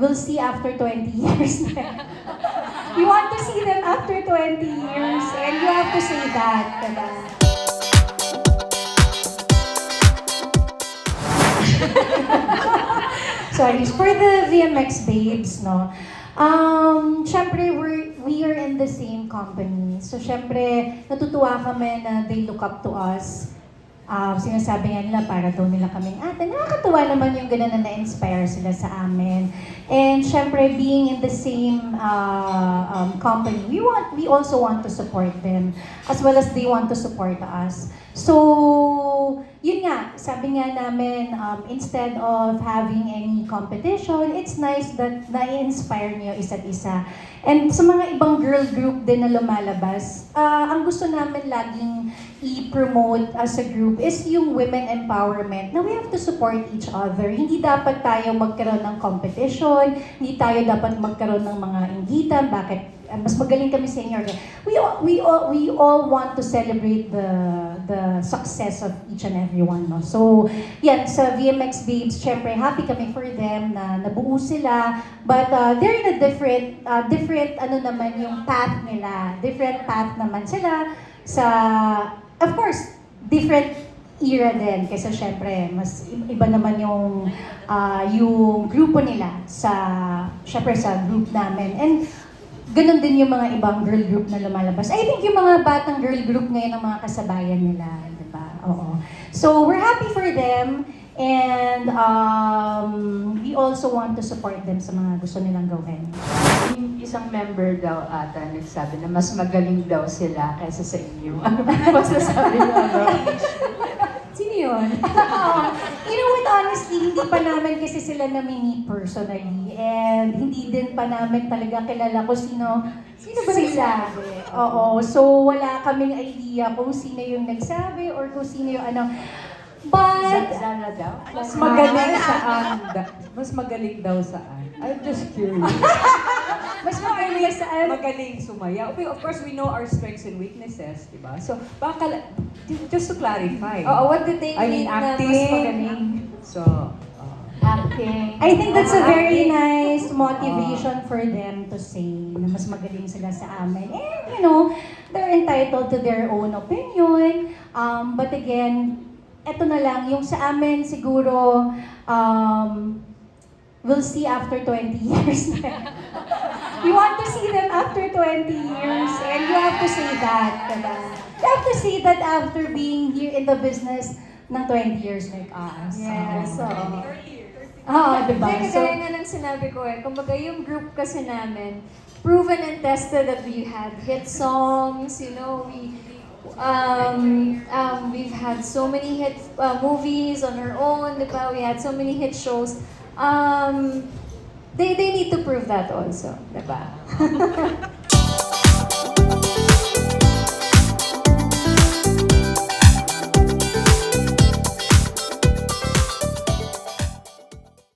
we'll see after 20 years. We want to see them after 20 years, and you have to say that, diba? Sorry, for the VMX babes, no? Syempre, we are in the same company. So, syempre, natutuwa kami na they look up to us. Sinasabi nga nila, para daw nila kaming ate. Nakakatuwa naman yung gano'n na na-inspire sila sa amin. And syempre, being in the same company, we also want to support them as well as they want to support us. So, yun nga, sabi nga namin, instead of having any competition, it's nice that na-inspire niyo isa't isa. And sa mga ibang girl group din na lumalabas, ang gusto namin laging i-promote as a group is yung women empowerment, na we have to support each other. Hindi dapat tayo magkaroon ng competition, hindi tayo dapat magkaroon ng mga inggitan, bakit mas magaling kami sa inyo. We all want to celebrate the success of each and every one. No? So, yan, sa VMX Babes, syempre, happy kami for them na nabuo sila. But they're in a different naman yung path nila. Different path naman sila sa, of course, different era din. Kasi syempre, mas iba naman yung grupo nila syempre sa group namin. And ganun din yung mga ibang girl group na lumalabas. I think yung mga batang girl group ngayon ang mga kasabayan nila, di ba? Oo. So, we're happy for them and we also want to support them sa mga gusto nilang gawin. Yung isang member daw ata nagsabi na mas magaling daw sila kaysa sa inyo. Ano ba masasabi mo, bro? Sino yun? You know what, honestly, hindi pa namin kasi sila na-meet personally. And hindi din pa namin talaga kilala kung sino ba nagsabi. Oo, so wala kaming idea kung sino yung nagsabi or kung sino yung ano. But, Zara daw? Mas magaling saan? Mas magaling daw saan? I'm just curious. mas magaling saan? Magaling sumaya. Okay, of course, we know our strengths and weaknesses, di ba? So, baka, just to clarify. Oo, what did they I mean, mean na mas acting. magaling? So, Acting. I think that's a very nice motivation for them to say na mas magaling sila sa amin. And, you know, they're entitled to their own opinion. But again, eto na lang, yung sa amin siguro, we'll see after 20 years. We want to see them after 20 years. And you have to say that, diba? You have to say that after being here in the business ng 20 years like us. Yes, so. Diba? Kaya kagaya nga ng sinabi ko kumbaga yung group kasi namin, proven and tested that we had hit songs, you know, we've had so many hit movies on our own, diba? We had so many hit shows. They need to prove that also, diba?